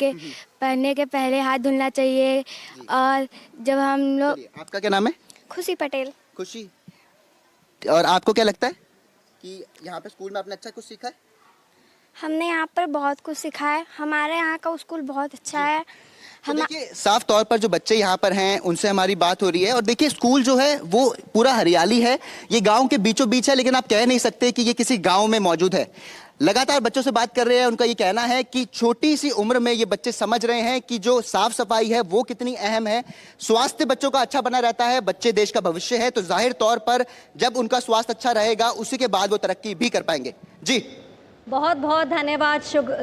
के पहले हाथ धुलना चाहिए। और जब हम लोग। आपका क्या नाम है? खुशी पटेल। खुशी, और आपको क्या लगता है कि यहाँ पे स्कूल में आपने अच्छा कुछ सीखा है? हमने यहाँ पर बहुत कुछ सीखा है। हमारे यहाँ का स्कूल बहुत अच्छा है। तो देखिए, साफ तौर पर जो बच्चे यहाँ पर हैं उनसे हमारी बात हो रही है, और देखिए स्कूल जो है वो पूरा हरियाली है। ये गांव के बीचों बीच है, लेकिन आप कह नहीं सकते कि ये किसी गांव में मौजूद है। लगातार बच्चों से बात कर रहे हैं, उनका ये कहना है कि छोटी सी उम्र में ये बच्चे समझ रहे हैं कि जो साफ सफाई है वो कितनी अहम है। स्वास्थ्य बच्चों का अच्छा बना रहता है, बच्चे देश का भविष्य है, तो जाहिर तौर पर जब उनका स्वास्थ्य अच्छा रहेगा उसी के बाद वो तरक्की भी कर पाएंगे। जी, बहुत बहुत धन्यवाद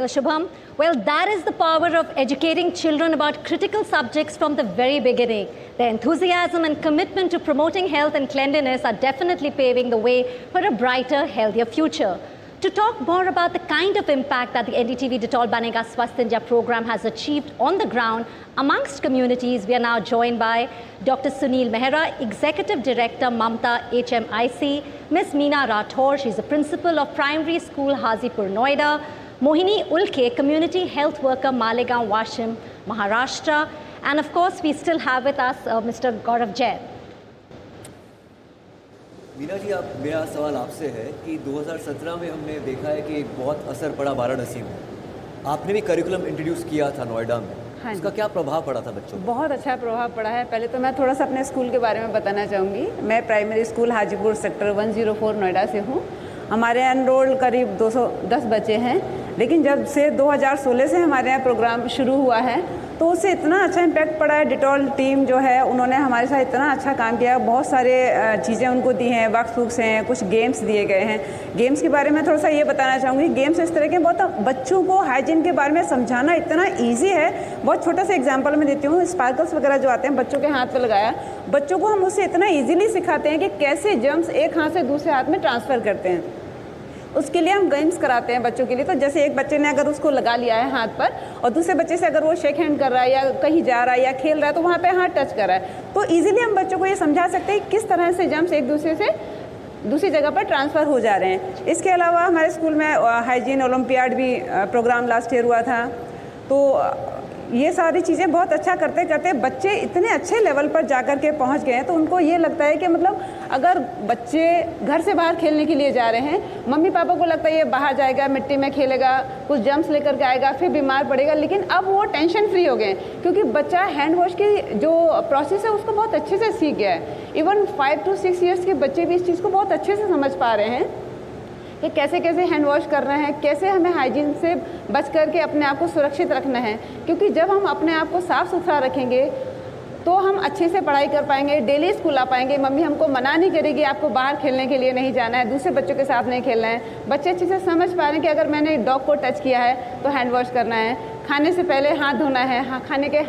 Shubham. Well, that is the power of educating children about critical subjects from the very beginning. Their enthusiasm and commitment to promoting health and cleanliness are definitely paving the way for a brighter, healthier future. To talk more about the kind of impact that the NDTV Detol Banega Swasth India program has achieved on the ground amongst communities, we are now joined by Dr. Sunil Mehra, Executive Director, Mamta HMIC, Ms. Meena Rathore, she's the Principal of Primary School, Hazipur, Noida, Mohini Ulke, Community Health Worker, Malegaon, Washim, Maharashtra, and of course, we still have with us Mr. Gaurav Jain. Meena ji, मेरा सवाल आपसे है कि 2017 में हमने देखा है कि एक बहुत असर पड़ा वाराणसी में। आपने भी करिकुलम इंट्रोड्यूस किया था नोएडा में। हाँ, इसका क्या प्रभाव पड़ा था बच्चों पर? बहुत अच्छा प्रभाव पड़ा है। पहले तो मैं थोड़ा सा अपने स्कूल के बारे में बताना चाहूँगी। मैं primary school Hajipur sector 104 Noida से हूँ। हमारे एनरोल करीब 210 बच्चे हैं, लेकिन जब से 2016 से हमारे यहाँ प्रोग्राम शुरू हुआ है तो उससे इतना अच्छा इम्पैक्ट पड़ा है। डिटॉल टीम जो है उन्होंने हमारे साथ इतना अच्छा काम किया, बहुत सारे चीज़ें उनको दी हैं, वर्कबुक्स हैं, कुछ गेम्स दिए गए हैं। गेम्स के बारे में थोड़ा सा ये बताना चाहूँगी। गेम्स इस तरह के बहुत बच्चों को हाइजीन के बारे में समझाना इतना ईजी है। बहुत छोटा सा एग्जाम्पल मैं देती हूँ। स्पार्कल्स वगैरह जो आते हैं बच्चों के हाथ पर लगाया, बच्चों को हम उससे इतना ईजिली सिखाते हैं कि कैसे जर्म्स एक हाथ से दूसरे हाथ में ट्रांसफ़र करते हैं। उसके लिए हम गेम्स कराते हैं बच्चों के लिए। तो जैसे एक बच्चे ने अगर उसको लगा लिया है हाथ पर और दूसरे बच्चे से अगर वो शेक हैंड कर रहा है या कहीं जा रहा है या खेल रहा है तो वहाँ पे हाथ टच कर रहा है, तो इजीली हम बच्चों को ये समझा सकते हैं किस तरह से जर्म्स एक दूसरे से दूसरी जगह पर ट्रांसफ़र हो जा रहे हैं। इसके अलावा हमारे स्कूल में हाइजीन ओलंपियाड भी प्रोग्राम लास्ट ईयर हुआ था। तो ये सारी चीज़ें बहुत अच्छा करते करते बच्चे इतने अच्छे लेवल पर जाकर के पहुंच गए हैं, तो उनको ये लगता है कि मतलब अगर बच्चे घर से बाहर खेलने के लिए जा रहे हैं, मम्मी पापा को लगता है ये बाहर जाएगा, मिट्टी में खेलेगा, कुछ जम्प्स लेकर के आएगा, फिर बीमार पड़ेगा, लेकिन अब वो टेंशन फ्री हो गए क्योंकि बच्चा हैंड वॉश की जो प्रोसेस है उसको बहुत अच्छे से सीख गया है। इवन 5 to 6 ईयर्स के बच्चे भी इस चीज़ को बहुत अच्छे से समझ पा रहे हैं कि कैसे कैसे हैंड वॉश करना है, कैसे हमें हाइजीन से बच करके अपने आप को सुरक्षित रखना है। क्योंकि जब हम अपने आप को साफ़ सुथरा रखेंगे तो हम अच्छे से पढ़ाई कर पाएंगे, डेली स्कूल आ पाएंगे, मम्मी हमको मना नहीं करेगी आपको बाहर खेलने के लिए नहीं जाना है, दूसरे बच्चों के साथ नहीं खेलना है। बच्चे अच्छे से समझ पा रहे हैं कि अगर मैंने डॉग को टच किया है तो हैंड वॉश करना है, खाने से पहले हाथ धोना है, खाने के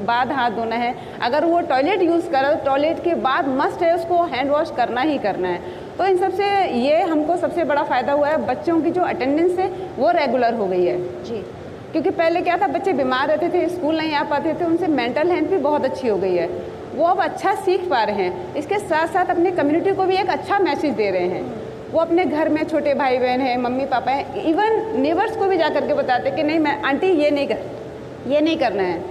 बाद हाथ धोना है, अगर वो टॉयलेट यूज़ करे तो टॉयलेट के बाद मस्ट है उसको हैंड वॉश करना ही करना है। तो इन सबसे ये हमको सबसे बड़ा फ़ायदा हुआ है, बच्चों की जो अटेंडेंस है वो रेगुलर हो गई है जी। क्योंकि पहले क्या था, बच्चे बीमार रहते थे, स्कूल नहीं आ पाते थे, उनसे मेंटल हेल्थ भी बहुत अच्छी हो गई है, वो अब अच्छा सीख पा रहे हैं। इसके साथ साथ अपनी कम्युनिटी को भी एक अच्छा मैसेज दे रहे हैं। वो अपने घर में छोटे भाई बहन हैं, मम्मी पापा हैं, इवन नेबर्स को भी जा करके बताते कि नहीं मैं आंटी ये नहीं करना है।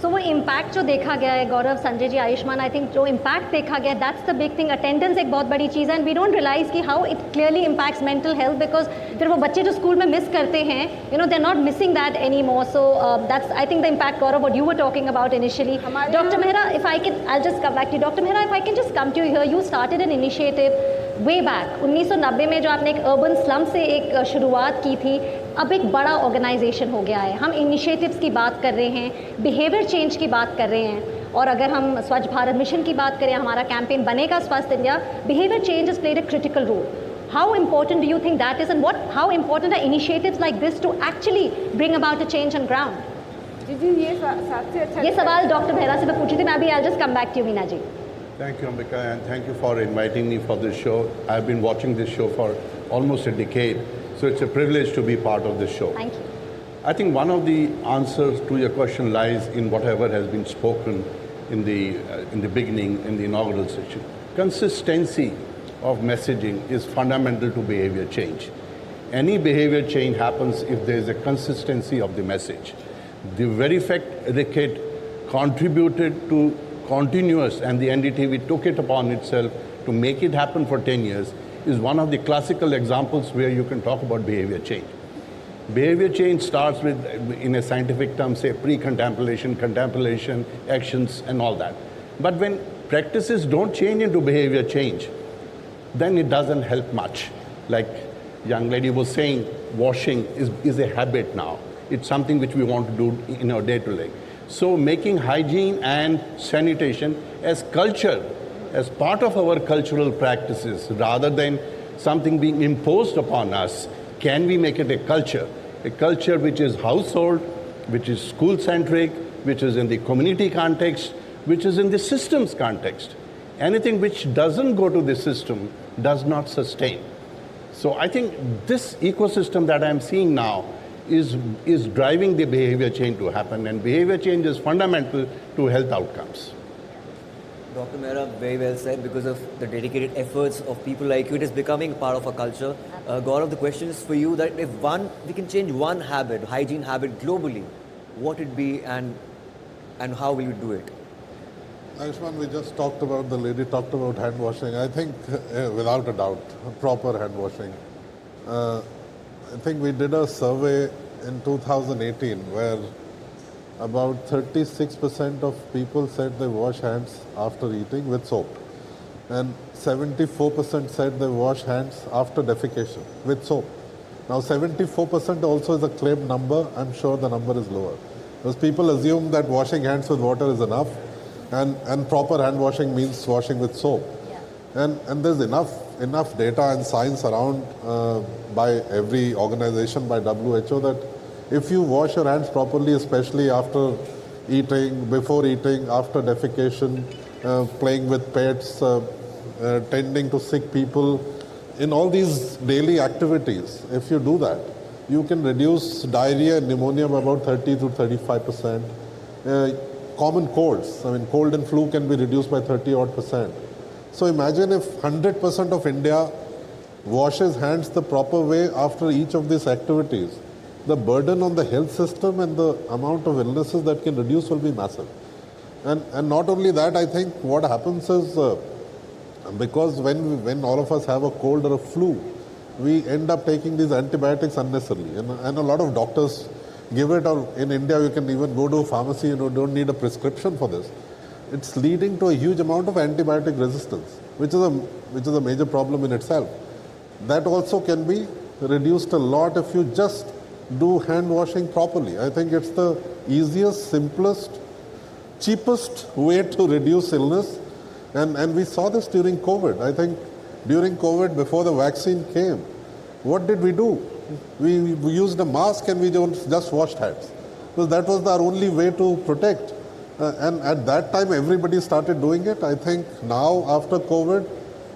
सो वो इम्पैक्ट जो देखा गया है, गौरव, संजय जी, आयुष्मान, आई थिंक जो इम्पैक्ट देखा गया, that's the big thing. Attendance एक बहुत बड़ी चीज़ है एंड वी डोंट रियलाइज कि how it clearly impacts mental health, because फिर वो बच्चे जो स्कूल में मिस करते हैं, you know, they are not missing that any more. So that's I think the impact, Gaurav, what you were talking about initially. Doctor Mehra, if I can, I just come back to doctor Mehra, if I can just come to here, you started an initiative way back 1990 में, जो आपने एक अर्बन स्लम से एक शुरुआत की थी, अब एक बड़ा ऑर्गेनाइजेशन हो गया है। हम इनिशिएटिव्स की बात कर रहे हैं, बिहेवियर चेंज की बात कर रहे हैं, और अगर हम स्वच्छ भारत मिशन की बात करें, हमारा कैंपेन बनेगा स्वस्थ India, behaviour change is played a critical role. How important do you think that is, and how important are initiatives like this to actually bring about a change on ground? जी जी, ये सबसे अच्छा, ये सवाल डॉक्टर मेहरा से मैं पूछी थी, मैं अभी I just come back to Meena ji. Thank you, Ambika, and thank you for inviting me for this show. I've been watching this show for almost a decade, so it's a privilege to be part of this show. Thank you. I think one of the answers to your question lies in whatever has been spoken in the beginning, in the inaugural session. Consistency of messaging is fundamental to behavior change. Any behavior change happens if there is a consistency of the message. The very fact RICKET contributed to continuous, and the NDTV took it upon itself to make it happen for 10 years, is one of the classical examples where you can talk about behavior change. Behavior change starts with, in a scientific term, say pre-contemplation, contemplation, actions, and all that. But when practices don't change into behavior change, then it doesn't help much. Like young lady was saying, washing is a habit now. It's something which we want to do in our day-to-day. So making hygiene and sanitation as culture, as part of our cultural practices, rather than something being imposed upon us, can we make it a culture which is household, which is school-centric, which is in the community context, which is in the systems context. Anything which doesn't go to the system does not sustain. So I think this ecosystem that I'm seeing now is driving the behavior change to happen, and behavior change is fundamental to health outcomes. Dr. Mehra, very well said. Because of the dedicated efforts of people like you, it is becoming part of our culture. Gaurav, the question is for you, that if we can change one habit, hygiene habit globally, what would it be, and how will you do it? Ayushman, we just talked about, the lady talked about hand washing. I think without a doubt, proper hand washing. I think we did a survey in 2018 where about 36% of people said they wash hands after eating with soap, and 74% said they wash hands after defecation with soap. Now 74% also is a claimed number. I'm sure the number is lower, because people assume that washing hands with water is enough, and proper hand washing means washing with soap. And there's enough data and science around by every organization, by WHO, that if you wash your hands properly, especially after eating, before eating, after defecation, playing with pets, tending to sick people, in all these daily activities, if you do that, you can reduce diarrhea and pneumonia by about 30 to 35%. Common colds, I mean, cold and flu can be reduced by 30% odd. So imagine if 100% of India washes hands the proper way after each of these activities. The burden on the health system and the amount of illnesses that can reduce will be massive. And not only that, I think what happens is because when all of us have a cold or a flu, we end up taking these antibiotics unnecessarily. And a lot of doctors give it, or in India you can even go to a pharmacy and you don't need a prescription for this. It's leading to a huge amount of antibiotic resistance, which is a major problem in itself. That also can be reduced a lot if you just do hand washing properly. I think it's the easiest, simplest, cheapest way to reduce illness. And we saw this during COVID. I think during COVID, before the vaccine came, what did we do? We used a mask and we just washed hands, because that was our only way to protect. And at that time, everybody started doing it. I think now, after COVID,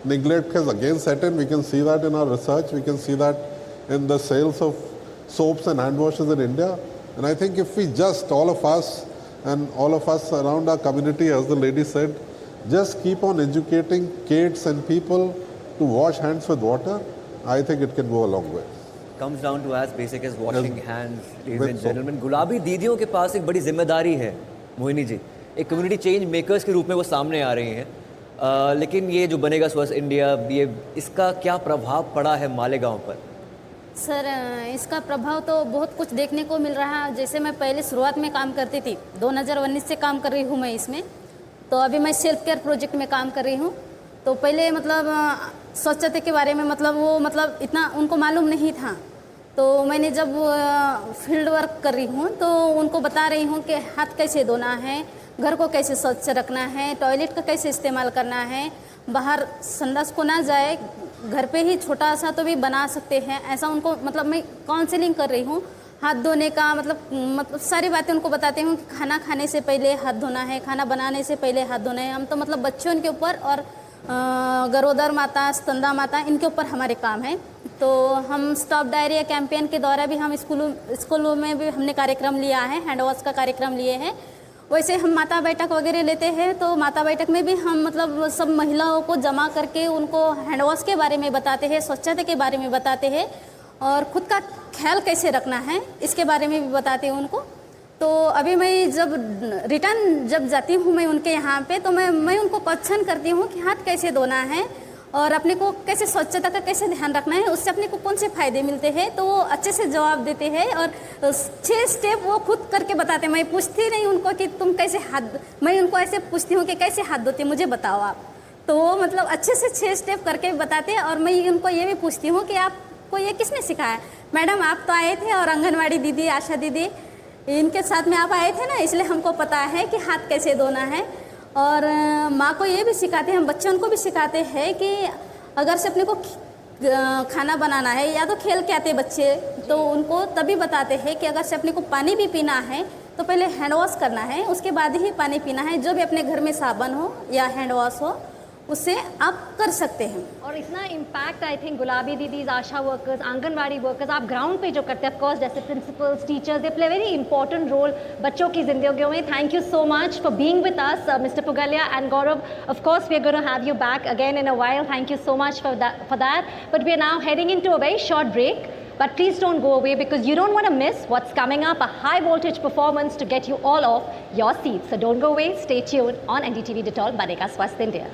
neglect has again set in. We can see that in our research. We can see that in the sales of soaps and hand washes in India. And I think if we just, all of us around our community, as the lady said, just keep on educating kids and people to wash hands with water, I think it can go a long way. Comes down to as basic as washing hands, ladies and gentlemen. गुलाबी दीदियों के पास एक बड़ी जिम्मेदारी है, मोहिनी जी. एक कम्युनिटी चेंज मेकर्स के रूप में वो सामने आ रही हैं. लेकिन ये जो बनेगा स्वस्थ इंडिया, ये इसका क्या प्रभाव पड़ा है मालेगांव पर? सर, इसका प्रभाव तो बहुत कुछ देखने को मिल रहा है. जैसे मैं पहले शुरुआत में काम करती थी, 2019 से काम कर रही हूँ मैं इसमें. तो अभी मैं सेल्फ केयर प्रोजेक्ट में काम कर रही हूँ. तो पहले मतलब स्वच्छता के बारे में मतलब इतना उनको मालूम नहीं था. तो मैंने जब फील्ड वर्क कर रही हूँ तो उनको बता रही हूँ कि हाथ कैसे धोना है, घर को कैसे स्वच्छ रखना है, टॉयलेट का कैसे इस्तेमाल करना है, बाहर संडास को ना जाए, घर पे ही छोटा सा तो भी बना सकते हैं, ऐसा उनको मतलब मैं काउंसलिंग कर रही हूँ. हाथ धोने का मतलब सारी बातें उनको बताती हूँ कि खाना खाने से पहले हाथ धोना है, खाना बनाने से पहले हाथ धोना है. हम तो मतलब बच्चों के ऊपर और गरोदर माता, स्तनदा माता, इनके ऊपर हमारे काम है. तो हम स्टॉप डायरिया कैंपेन के द्वारा भी हम स्कूलों में भी हमने कार्यक्रम लिया है, हैंड वॉश का कार्यक्रम लिए हैं. वैसे हम माता बैठक वगैरह लेते हैं, तो माता बैठक में भी हम मतलब सब महिलाओं को जमा करके उनको हैंड वॉश के बारे में बताते हैं, स्वच्छता के बारे में बताते हैं और खुद का ख्याल कैसे रखना है इसके बारे में भी बताते हैं उनको. तो अभी मैं जब रिटर्न जाती हूँ मैं उनके यहाँ पे, तो मैं उनको क्वेश्चन करती हूँ कि हाथ कैसे धोना है और अपने को कैसे स्वच्छता का कैसे ध्यान रखना है, उससे अपने को कौन से फ़ायदे मिलते हैं. तो वो अच्छे से जवाब देते हैं और 6 स्टेप वो खुद करके बताते हैं. मैं पूछती नहीं उनको कि तुम कैसे हाथ, मैं उनको ऐसे पूछती हूँ कि कैसे हाथ धोते मुझे बताओ आप. तो वो मतलब अच्छे से 6 स्टेप करके बताते हैं. और मैं उनको ये भी पूछती हूँ कि आपको ये किसने सिखाया? मैडम आप तो आए थे और आंगनवाड़ी दीदी, आशा दीदी, इनके साथ में आप आए थे ना, इसलिए हमको पता है कि हाथ कैसे धोना है. और माँ को ये भी सिखाते हैं, हम बच्चों को भी सिखाते हैं कि अगर से अपने को खाना बनाना है या तो खेल के आते बच्चे, तो उनको तभी बताते हैं कि अगर से अपने को पानी भी पीना है तो पहले हैंड वॉश करना है, उसके बाद ही पानी पीना है. जो भी अपने घर में साबुन हो या हैंड वॉश हो उससे आप कर सकते हैं. और इतना इम्पैक्ट आई थिंक गुलाबी दीदीज, आशा वर्कर्स, आंगनवाड़ी वर्कर्स आप ग्राउंड पे जो करते हैं, ऑफ कोर्स जैसे principals, teachers, they play very important role बच्चों की जिंदगियों में. Thank you so much for being with us mister Pugalia and Gaurav. Of course we are going to have you back again in a while. Thank you so much for that. But we are now heading into a very short break. But please don't go away because you don't want to miss what's coming up, a high voltage performance to get you all off your seats. So don't go away, stay tuned on NDTV Detol Banega Swasth India.